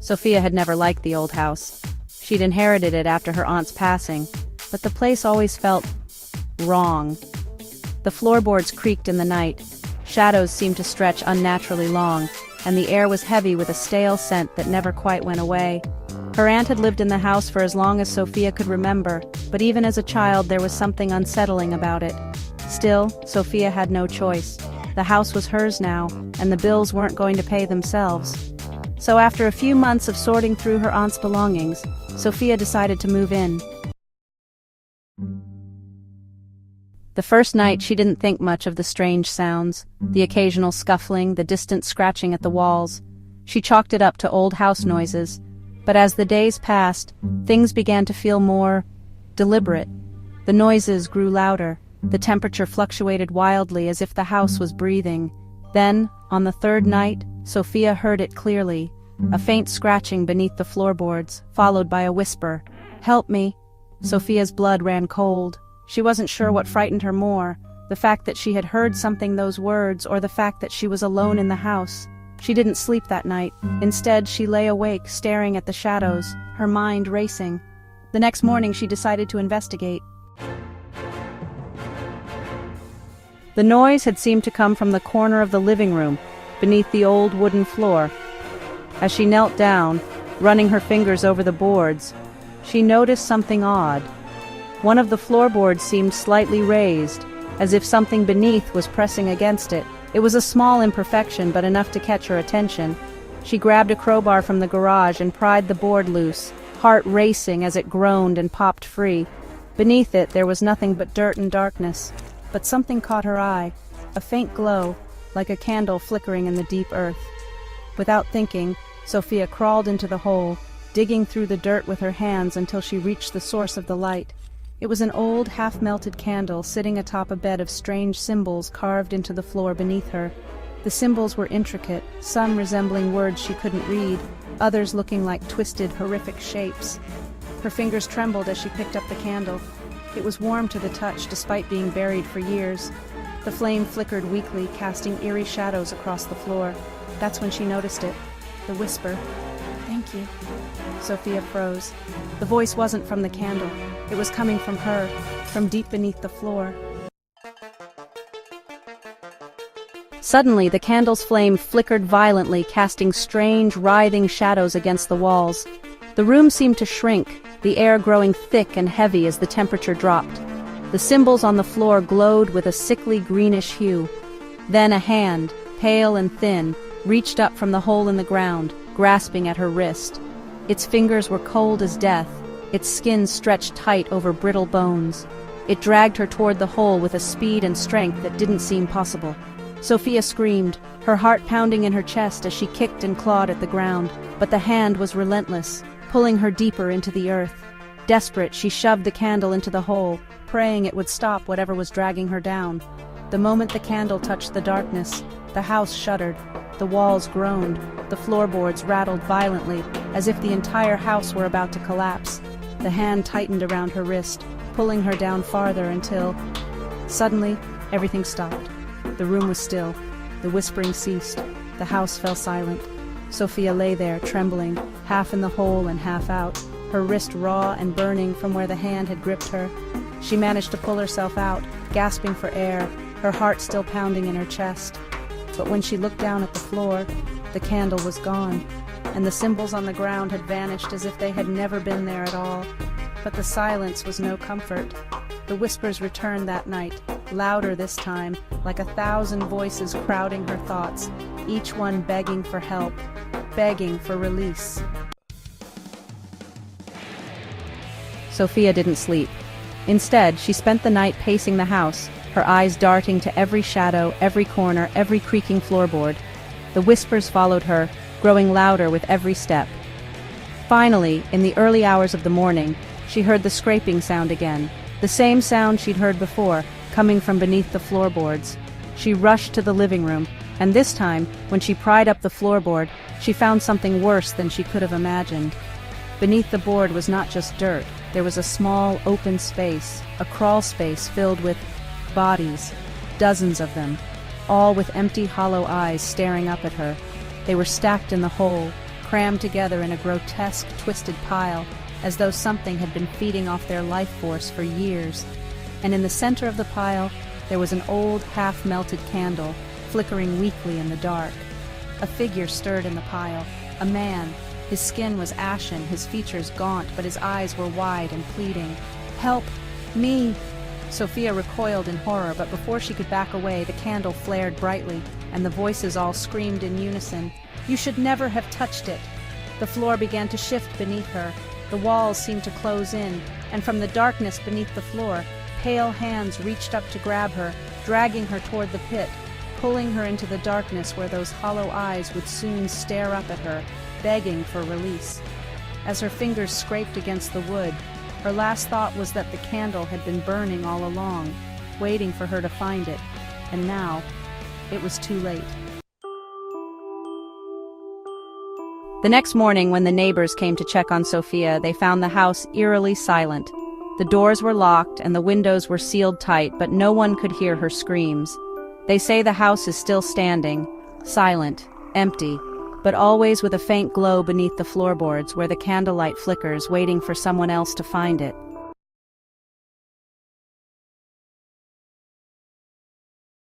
Sophia had never liked the old house. She'd inherited it after her aunt's passing, but the place always felt wrong. The floorboards creaked in the night, shadows seemed to stretch unnaturally long, and the air was heavy with a stale scent that never quite went away. Her aunt had lived in the house for as long as Sophia could remember, but even as a child there was something unsettling about it. Still, Sophia had no choice. The house was hers now, and the bills weren't going to pay themselves. So after a few months of sorting through her aunt's belongings, Sophia decided to move in. The first night she didn't think much of the strange sounds, the occasional scuffling, the distant scratching at the walls. She chalked it up to old house noises, but as the days passed, things began to feel more deliberate. The noises grew louder, the temperature fluctuated wildly as if the house was breathing. Then, on the third night, Sophia heard it clearly, a faint scratching beneath the floorboards, followed by a whisper, "Help me." Sophia's blood ran cold. She wasn't sure what frightened her more, the fact that she had heard something those words or the fact that she was alone in the house. She didn't sleep that night. Instead, she lay awake, staring at the shadows, her mind racing. The next morning, she decided to investigate. The noise had seemed to come from the corner of the living room, beneath the old wooden floor. As she knelt down, running her fingers over the boards, she noticed something odd. One of the floorboards seemed slightly raised, as if something beneath was pressing against it. It was a small imperfection, but enough to catch her attention. She grabbed a crowbar from the garage and pried the board loose, heart racing as it groaned and popped free. Beneath it, there was nothing but dirt and darkness. But something caught her eye, a faint glow, like a candle flickering in the deep earth. Without thinking, Sophia crawled into the hole, digging through the dirt with her hands until she reached the source of the light. It was an old, half-melted candle sitting atop a bed of strange symbols carved into the floor beneath her. The symbols were intricate, some resembling words she couldn't read, others looking like twisted, horrific shapes. Her fingers trembled as she picked up the candle. It was warm to the touch despite being buried for years. The flame flickered weakly, casting eerie shadows across the floor. That's when she noticed it. The whisper, "Thank you." Sophia froze. The voice wasn't from the candle. It was coming from her, from deep beneath the floor. Suddenly, the candle's flame flickered violently, casting strange, writhing shadows against the walls. The room seemed to shrink, the air growing thick and heavy as the temperature dropped. The symbols on the floor glowed with a sickly greenish hue. Then a hand, pale and thin, reached up from the hole in the ground, grasping at her wrist. Its fingers were cold as death, its skin stretched tight over brittle bones. It dragged her toward the hole with a speed and strength that didn't seem possible. Sophia screamed, her heart pounding in her chest as she kicked and clawed at the ground, but the hand was relentless, pulling her deeper into the earth. Desperate, she shoved the candle into the hole, praying it would stop whatever was dragging her down. The moment the candle touched the darkness, the house shuddered, the walls groaned, the floorboards rattled violently, as if the entire house were about to collapse. The hand tightened around her wrist, pulling her down farther until... Suddenly, everything stopped. The room was still. The whispering ceased. The house fell silent. Sophia lay there, trembling, half in the hole and half out, her wrist raw and burning from where the hand had gripped her. She managed to pull herself out, gasping for air, her heart still pounding in her chest. But when she looked down at the floor, the candle was gone, and the symbols on the ground had vanished as if they had never been there at all. But the silence was no comfort. The whispers returned that night, louder this time, like 1,000 voices crowding her thoughts, each one begging for help, begging for release. Sophia didn't sleep. Instead, she spent the night pacing the house, her eyes darting to every shadow, every corner, every creaking floorboard. The whispers followed her, growing louder with every step. Finally, in the early hours of the morning, she heard the scraping sound again, the same sound she'd heard before, coming from beneath the floorboards. She rushed to the living room, and this time, when she pried up the floorboard, she found something worse than she could have imagined. Beneath the board was not just dirt. There was a small, open space, a crawl space filled with bodies, dozens of them, all with empty, hollow eyes staring up at her. They were stacked in the hole, crammed together in a grotesque, twisted pile, as though something had been feeding off their life force for years. And in the center of the pile, there was an old, half-melted candle, flickering weakly in the dark. A figure stirred in the pile, a man. His skin was ashen, his features gaunt, but his eyes were wide and pleading. "Help! Me!" Sophia recoiled in horror, but before she could back away, the candle flared brightly, and the voices all screamed in unison, "You should never have touched it!" The floor began to shift beneath her, the walls seemed to close in, and from the darkness beneath the floor, pale hands reached up to grab her, dragging her toward the pit, pulling her into the darkness where those hollow eyes would soon stare up at her, begging for release. As her fingers scraped against the wood, her last thought was that the candle had been burning all along, waiting for her to find it, and now it was too late. The next morning, when the neighbors came to check on Sophia, they found the house eerily silent. The doors were locked and the windows were sealed tight, but no one could hear her screams. They say the house is still standing, silent, empty, but always with a faint glow beneath the floorboards where the candlelight flickers, waiting for someone else to find it.